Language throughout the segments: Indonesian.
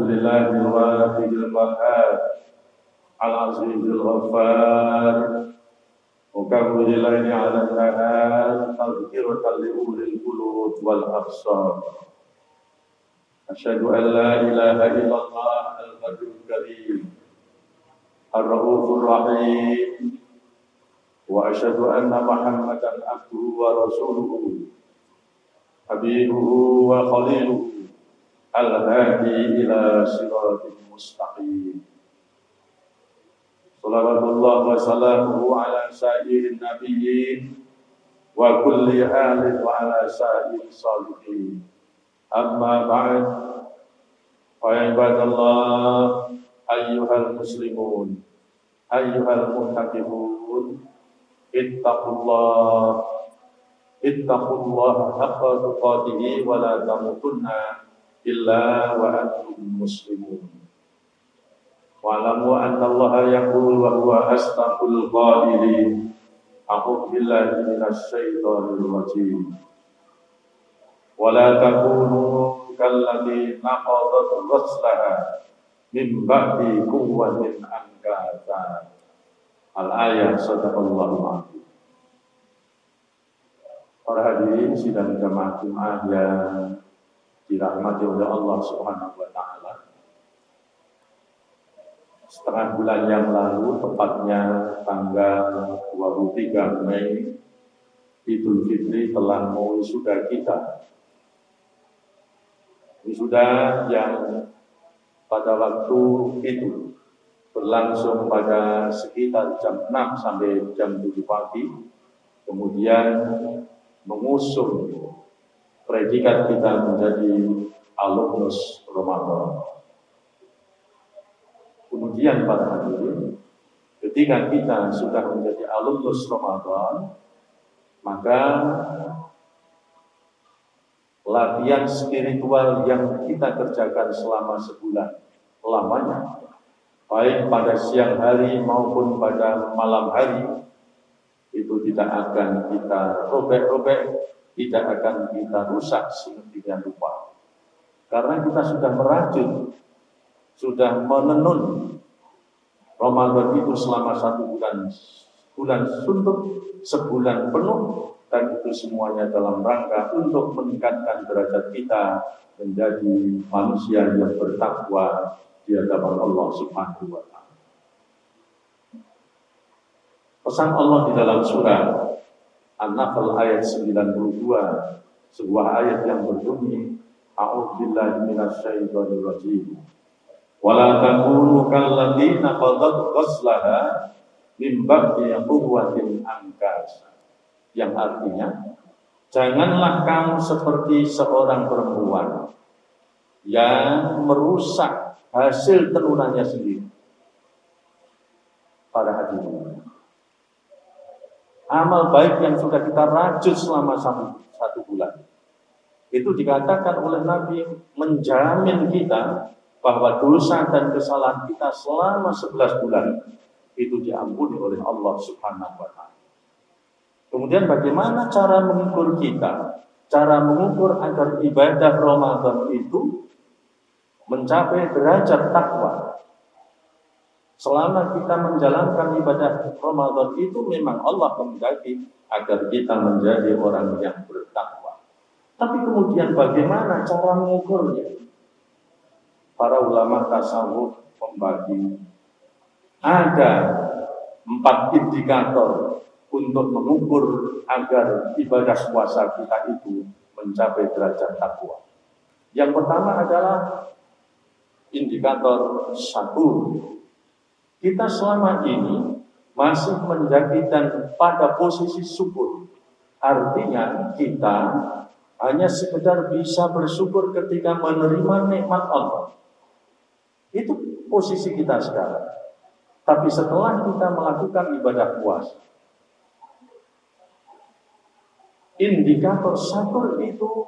لله الواحد القهار العزيز الغفار مكور الليل على النهار تذكرة لأولي القلوب والأبصار أشهد أن لا إله إلا الله البر الكريم الرؤوف الرحيم وأشهد أن محمدا عبده ورسوله حبيبه وخليله الهادي إلى صراط مستقيم صلوات الله وسلامه على سائر النبيين وكل آل وعلى سائر الصالحين أما بعد فعباد الله أيها المسلمون أيها المعتكفون اتقوا الله حق تقاته ولا تموتن إلا وأنتم مسلمون واعلموا أن الله يقول وهو أصدق القائلين أعوذ بالله من الشيطان الرجيم ولا تكونوا كالذي نقضت غزلها من بعد قوة أنكاثا Al-ayat sadaqallahul azim. Para hadirin sidang jamaah Jumat yang dirahmati oleh Allah Subhanahu wa taala. Setengah bulan yang lalu, tepatnya tanggal 23 Mei, Idul Fitri telah mewisuda kita. Wisuda yang pada waktu itu berlangsung pada sekitar jam 6 sampai jam 7 pagi, kemudian mengusung predikat kita menjadi alumnus Ramadan. Kemudian para hadirin, ketika kita sudah menjadi alumnus Ramadan, maka latihan spiritual yang kita kerjakan selama sebulan lamanya, baik pada siang hari maupun pada malam hari, itu tidak akan kita robek-robek, tidak akan kita rusak sedemikian rupa. Karena kita sudah merajut, sudah menenun Ramadan itu selama 1 bulan suntuk, sebulan penuh, dan itu semuanya dalam rangka untuk meningkatkan derajat kita menjadi manusia yang bertakwa di hadapan Allah Subhanahu wa taala. Pesan Allah di dalam surah An-Nahl ayat 92, sebuah ayat yang berbunyi, A'udzubillahi minasyaitonir rajim. Wala takunu kalladzina qadhat ghazlaha min ba'di quwwatin ankasa. Yang artinya, janganlah kamu seperti seorang perempuan yang merusak hasil tenunannya sendiri. Para hadirin, amal baik yang sudah kita rajut selama satu bulan, itu dikatakan oleh Nabi menjamin kita bahwa dosa dan kesalahan kita selama 11 bulan itu diampuni oleh Allah Subhanahu wa taala. Kemudian bagaimana cara mengukur kita? Cara mengukur agar ibadah Ramadan itu mencapai derajat takwa. Selama kita menjalankan ibadah Ramadan itu memang Allah menghendaki agar kita menjadi orang yang bertakwa. Tapi kemudian bagaimana cara mengukurnya? Para ulama tasawuf membagi ada 4 indikator untuk mengukur agar ibadah puasa kita itu mencapai derajat takwa. Yang pertama adalah indikator 1. Kita selama ini masih menjadi dan pada posisi syukur. Artinya kita hanya sekedar bisa bersyukur ketika menerima nikmat Allah. Itu posisi kita sekarang. Tapi setelah kita melakukan ibadah puasa, indikator syukur itu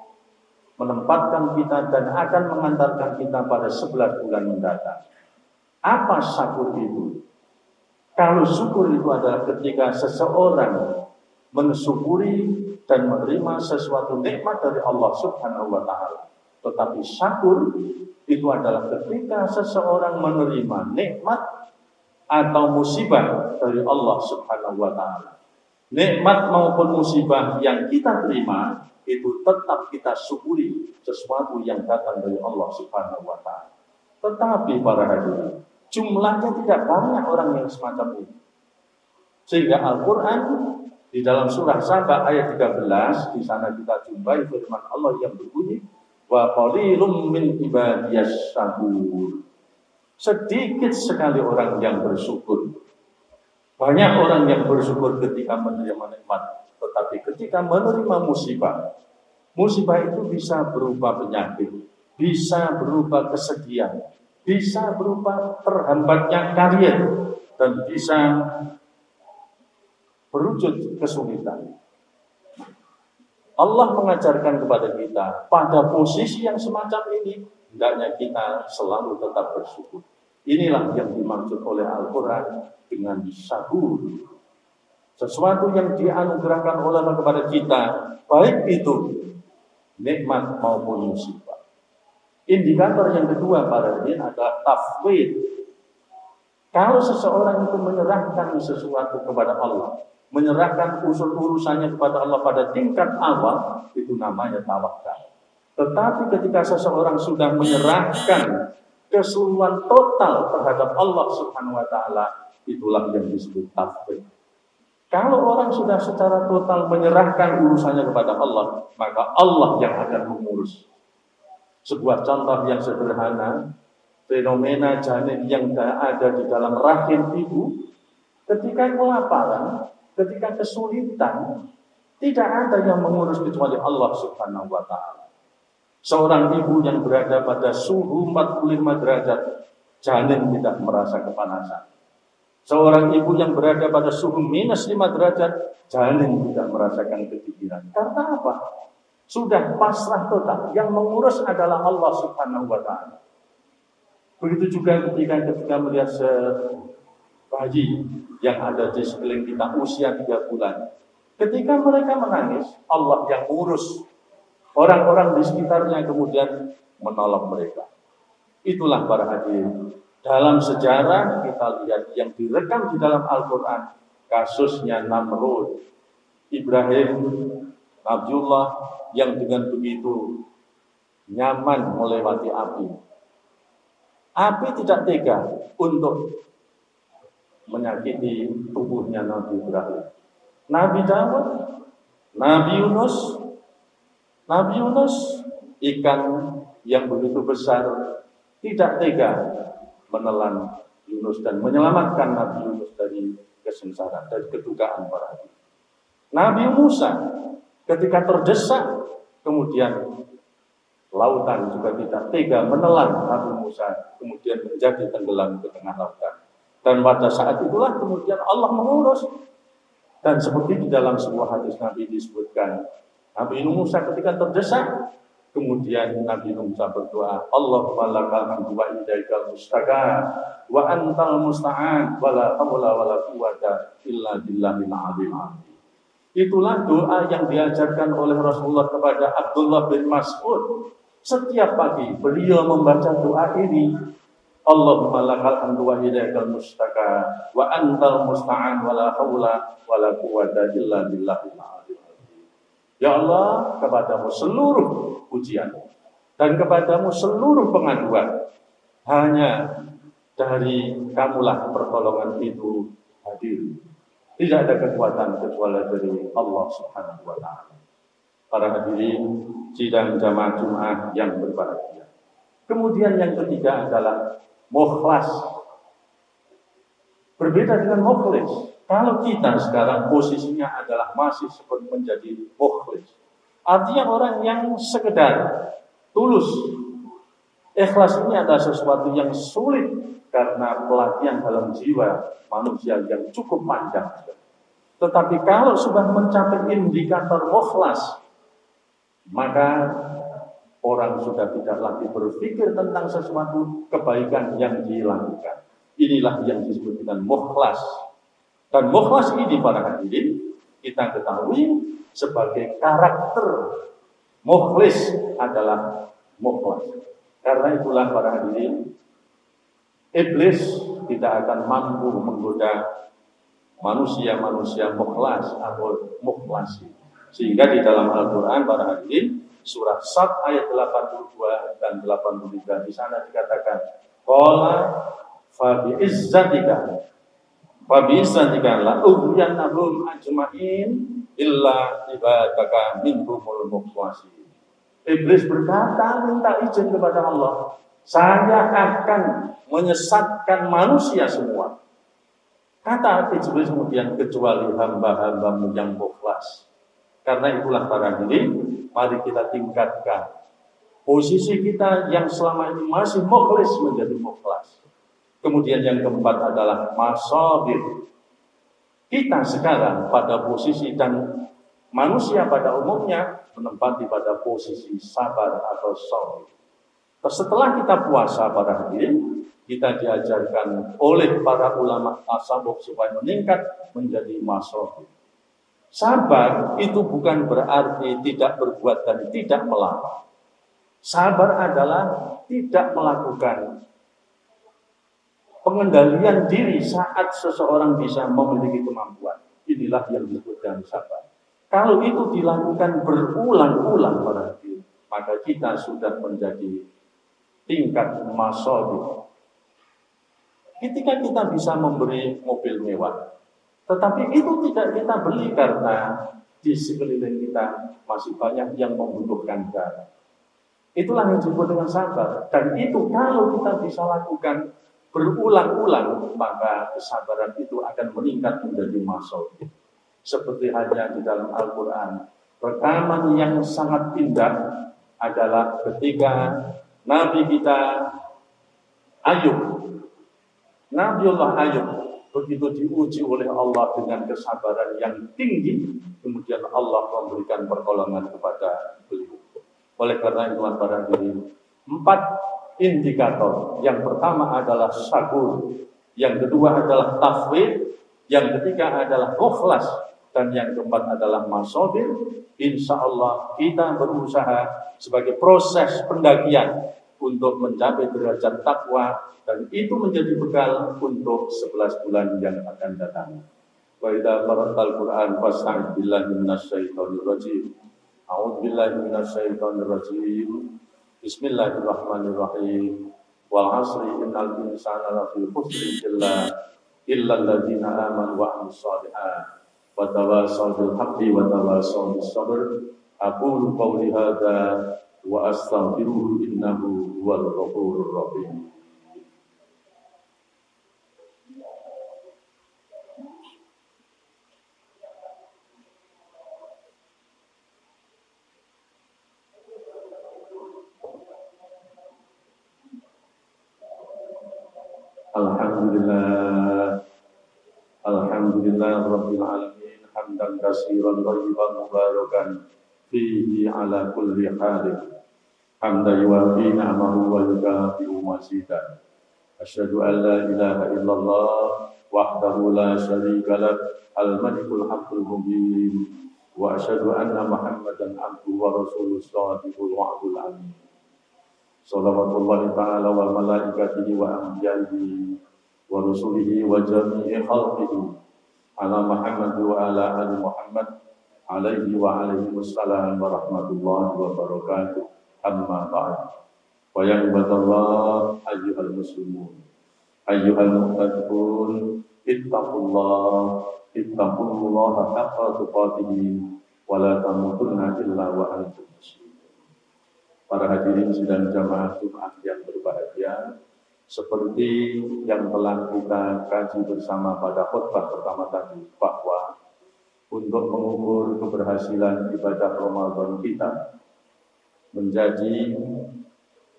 menempatkan kita dan akan mengantarkan kita pada 11 bulan mendatang. Apa syukur itu? Kalau syukur itu adalah ketika seseorang mensyukuri dan menerima sesuatu nikmat dari Allah Subhanahu wa taala, Tetapi syukur itu adalah ketika seseorang menerima nikmat atau musibah dari Allah Subhanahu wa taala. Nikmat maupun musibah yang kita terima itu tetap kita syukuri sesuatu yang datang dari Allah Subhanahu wa taala. Tetapi para hadirin, jumlahnya tidak banyak orang yang semacam ini. Sehingga Al-Qur'an di dalam surah Saba ayat 13 di sana kita jumpai firman Allah yang berbunyi wa qalilum min ibadiyas syakur. Sedikit sekali orang yang bersyukur. Banyak orang yang bersyukur ketika menerima nikmat, tetapi ketika menerima musibah, musibah itu bisa berupa penyakit, bisa berupa kesedihan, bisa berupa terhambatnya karir, dan bisa berwujud kesulitan. Allah mengajarkan kepada kita pada posisi yang semacam ini, hendaknya kita selalu tetap bersyukur. Inilah yang dimaksud oleh Al-Quran dengan syukur. Sesuatu yang dianugerahkan oleh Allah kepada kita, baik itu nikmat maupun musibah. Indikator yang kedua para hadirin adalah tafwid. Kalau seseorang itu menyerahkan sesuatu kepada Allah, menyerahkan urusannya kepada Allah pada tingkat awal, itu namanya tawakal. Tetapi ketika seseorang sudah menyerahkan keseluruhan total terhadap Allah Subhanahu wa taala, itulah yang disebut tafwid. Kalau orang sudah secara total menyerahkan urusannya kepada Allah, maka Allah yang akan mengurus. Sebuah contoh yang sederhana, fenomena janin yang ada di dalam rahim ibu, ketika kelaparan, ketika kesulitan, tidak ada yang mengurus kecuali Allah Subhanahu wa taala. Seorang ibu yang berada pada suhu 45 derajat, janin tidak merasa kepanasan. Seorang ibu yang berada pada suhu minus 5 derajat, janin tidak merasakan kepikiran. Karena apa? Sudah pasrah total. Yang mengurus adalah Allah Subhanahu wa taala. Begitu juga ketika melihat bayi yang ada di sekeliling kita usia 3 bulan. Ketika mereka menangis, Allah yang mengurus. Orang-orang di sekitarnya kemudian menolong mereka. Itulah para hadirin. Dalam sejarah kita lihat yang direkam di dalam Al-Quran, kasusnya Namrud, Ibrahim, Nabiullah yang dengan begitu nyaman melewati api. Api tidak tega untuk menyakiti tubuhnya Nabi Ibrahim. Nabi Dawud, Nabi Yunus, ikan yang begitu besar tidak tega menelan Yunus dan menyelamatkan Nabi Yunus dari kesengsaraan, dari kedukaan para nabi. Nabi Musa ketika terdesak, kemudian lautan juga tidak tega menelan Nabi Musa, kemudian menjadi tenggelam ke tengah lautan. Dan pada saat itulah kemudian Allah mengurus. Dan seperti di dalam sebuah hadis Nabi disebutkan, Nabi Musa ketika terdesak, kemudian Nabi Musa berdoa, Allahumma lakal hamdu wa ilaikal mustaqan wa antal musta'an wa la hawla wa la quwwata illa billahil azim. Itulah doa yang diajarkan oleh Rasulullah kepada Abdullah bin Mas'ud. Setiap pagi beliau membaca doa ini, Allahumma lakal hamdu wa ilaikal mustaqan wa antal musta'an wa la hawla wa la quwwata illa billahil azim. Ya Allah, kepadamu seluruh pujian dan kepadamu seluruh pengaduan. Hanya dari kamulah pertolongan itu hadir. Tidak ada kekuatan kecuali dari Allah Subhanahu wa taala. Para hadirin sidang jamaah Jumat yang berbahagia. Kemudian yang ketiga adalah mukhlas. Berbeda dengan mukhlis. Kalau kita sekarang posisinya adalah masih seperti menjadi mukhlis. Artinya orang yang sekedar tulus. Ikhlas ini adalah sesuatu yang sulit karena pelatihan dalam jiwa manusia yang cukup panjang. Tetapi kalau sudah mencapai indikator mukhlas, maka orang sudah tidak lagi berpikir tentang sesuatu kebaikan yang dilakukan. Inilah yang disebut dengan mukhlas. Dan mukhlas ini para hadirin kita ketahui sebagai karakter. Mukhlis adalah mukhlas. Karena itulah para hadirin, iblis tidak akan mampu menggoda manusia-manusia mukhlas atau mukhlasi. Sehingga di dalam Al-Quran para hadirin, surah Sad ayat 82 dan 83 di sana dikatakan, qala fa bi izzatika la ughwiyannahum ajma'in illa ibadaka minhumul mukhlasin. Iblis berkata, minta izin kepada Allah, saya akan menyesatkan manusia semua. Kata Iblis kemudian, kecuali hamba-hambamu yang mukhlas. Karena itulah para hadirin, mari kita tingkatkan posisi kita yang selama ini masih mukhlis menjadi mukhlas. Kemudian yang keempat adalah masabir. Kita sekarang pada posisi, dan manusia pada umumnya menempati pada posisi sabar atau sabir. Setelah kita puasa para hadirin, kita diajarkan oleh para ulama tasawuf supaya meningkat menjadi masabir. Sabar itu bukan berarti tidak berbuat dan tidak melawan. Sabar adalah tidak melakukan pengendalian diri saat seseorang bisa memiliki kemampuan. Inilah yang disebut dengan sabar. Kalau itu dilakukan berulang-ulang para hadirin, maka kita sudah menjadi tingkat masabir. Ketika kita bisa memberi mobil mewah, tetapi itu tidak kita beli karena di sekeliling kita masih banyak yang membutuhkan barang. Itulah yang disebut dengan sabar. Dan itu kalau kita bisa lakukan berulang-ulang, maka kesabaran itu akan meningkat menjadi masabir. Seperti hanya di dalam Al-Quran, rekaman yang sangat indah adalah ketika Nabi kita Ayub, Nabiullah Ayub, begitu diuji oleh Allah dengan kesabaran yang tinggi, kemudian Allah memberikan pertolongan kepada beliau. Oleh karena itu para hadirin, 4 indikator. Yang pertama adalah sakur, yang kedua adalah tafwid, yang ketiga adalah mukhlas, dan yang keempat adalah masabir. Insya Allah kita berusaha sebagai proses pendakian untuk mencapai derajat takwa, dan itu menjadi bekal untuk 11 bulan yang akan datang. Wa idza qara'tal Qur'an fasta'idz billahi minasyaitonir rajim. A'udzu billahi minasyaitonir rajim. Bismillahirrahmanirrahim. Wal 'asri innal insana lafi khusrin illa alladziina aamanu wa 'amilus shalihaati wa tawassaw bil haqqi wa tawassaw bis sabr. Aqulu qawli hadza wa astaghfiruhu innahu huwal ghafurur rahim. Alhamdulillah Rabbil Alamin, hamdan katsiran thayyiban mubarakan fihi ala kulli halin, hamdan yuwafi ni'amahu wa yukafi'u mazidah. Asyhadu an la ilaha illallah wahdahu la syarika lah, al-malikul haqqul mubin, wa asyhadu anna Muhammadan abduhu wa rasuluhu shadiqul wa'dul amin. Shalawatullahi ta'ala wa malaikatihi wa anbiya'ihi wa rusulihi wa jami'i khalqihi ala Muhammad wa ala ali Muhammad alaihi wa alaihi wassalam wa rahmatullahi wa barakatuh. Amma ba'd. Wa ya ibadallah ayyuhal muslimun ayyuhal mu'minun ittaqullaha haqqa tuqatih wa la tamutunna illa wa antum muslimun. Para hadirin sidang jamaah Jumat yang berbahagia, seperti yang telah kita kaji bersama pada khutbah pertama tadi, bahwa untuk mengukur keberhasilan ibadah Ramadan kita menjadi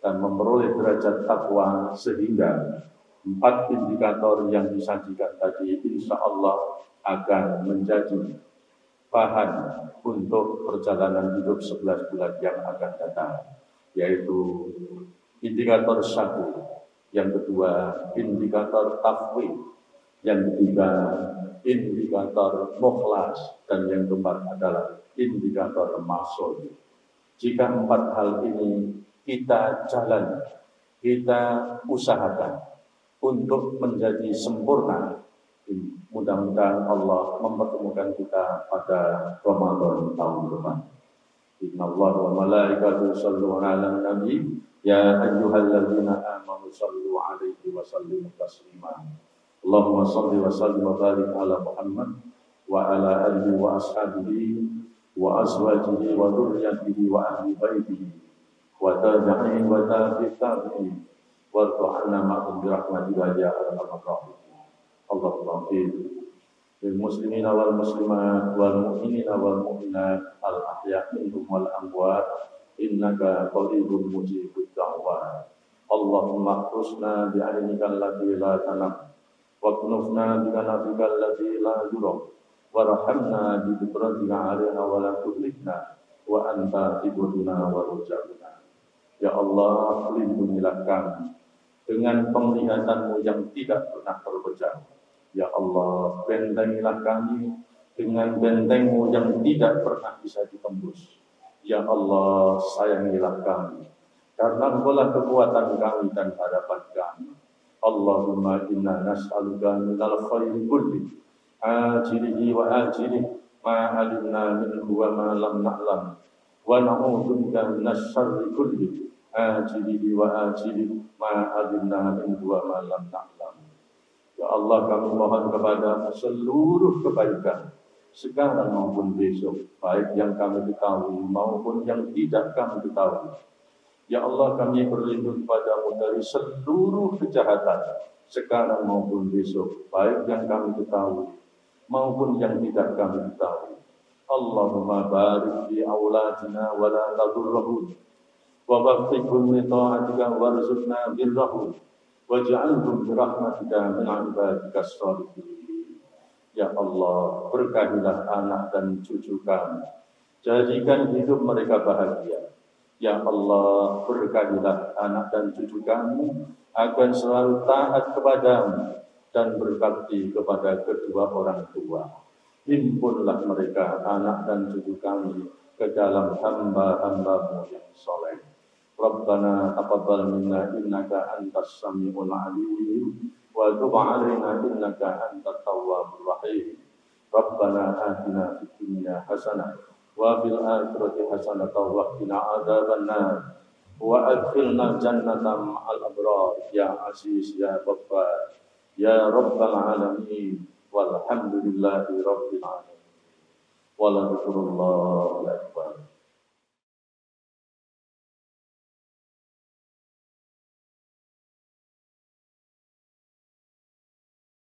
dan memperoleh derajat takwa, sehingga 4 indikator yang disajikan tadi insya Allah akan menjadi bahan untuk perjalanan hidup 11 bulan yang akan datang, yaitu indikator syakur, yang kedua indikator tafwid, yang ketiga indikator mukhlas, dan yang keempat adalah indikator masabir. Jika 4 hal ini kita jalan, kita usahakan untuk menjadi sempurna. Mudah-mudahan Allah mempertemukan kita pada Ramadan tahun depan. Innallaha wa malaikatahu yusholluna 'alan nabi ya ayyuhalladzina amanu shallu 'alaihi wa sallimu taslima. Allahumma shalli wa sallim wa barik ala Muhammad wa ala alihi wa ashabihi wa azwajihi wa dhurriyyatihi wa ahli baitihi wa tabi'in wa tabi'in wa ta'ala ma'hum bi rahmatika ya arhamar rahimin. Allahumma fil muslimin wal muslimat wal mu'minina wal mu'minat al ahya' minhum wal amwat innaka qaribun mujibud da'wat. Allahumma khusna bi ilmika allati la tanam wa kunufna bi kanafika allati la yuram warhamna bi qudratika 'alaina wa la tuhlikna wa anta ibuduna wa rujabuna. Ya Allah, lindungilah kami dengan penglihatanmu yang tidak pernah terpejam. Ya Allah, bentengilah kami dengan bentengmu yang tidak pernah bisa ditembus. Ya Allah, sayangilah kami, karena Engkaulah kekuatan kami dan harapan kami. Allahumma inna nas'aluka minal khairi kulli ajilihi wa ajilihi ma alimna minhu wa ma lam na'lam wa na'udzubika minasy syarri kulli ajilihi wa ajilihi ma alimna minhu wa ma lam na'lam. Ya Allah, kami mohon kepada seluruh kebaikan sekarang maupun besok, baik yang kami ketahui maupun yang tidak kami ketahui. Ya Allah, kami berlindung padamu dari seluruh kejahatan sekarang maupun besok, baik yang kami ketahui maupun yang tidak kami ketahui. Allahumma barik fi auladina wa la tadurrahum wa waffiqhum li ta'atika warzuqna birrahum waj'alhum bi rahmatika min 'ibadikas shalihin. Ya Allah, berkahilah anak dan cucu kami, jadikan hidup mereka bahagia. Ya Allah, berkahilah anak dan cucu kami agar selalu taat kepadamu dan berbakti kepada kedua orang tua. Himpunlah mereka, anak dan cucu kami, ke dalam hamba-hambamu yang soleh. Rabbana taqabbal minna innaka antas samiul alim wa tub 'alaina innaka antat tawwabur rahim. Rabbana atina fid dunya hasanah wa fil akhirati hasanah wa qina adzabannar wa adkhilna jannata ma'al abrar ya aziz ya ghaffar ya rabbal alamin walhamdulillahi rabbil alamin. Wa la ilaha illallah.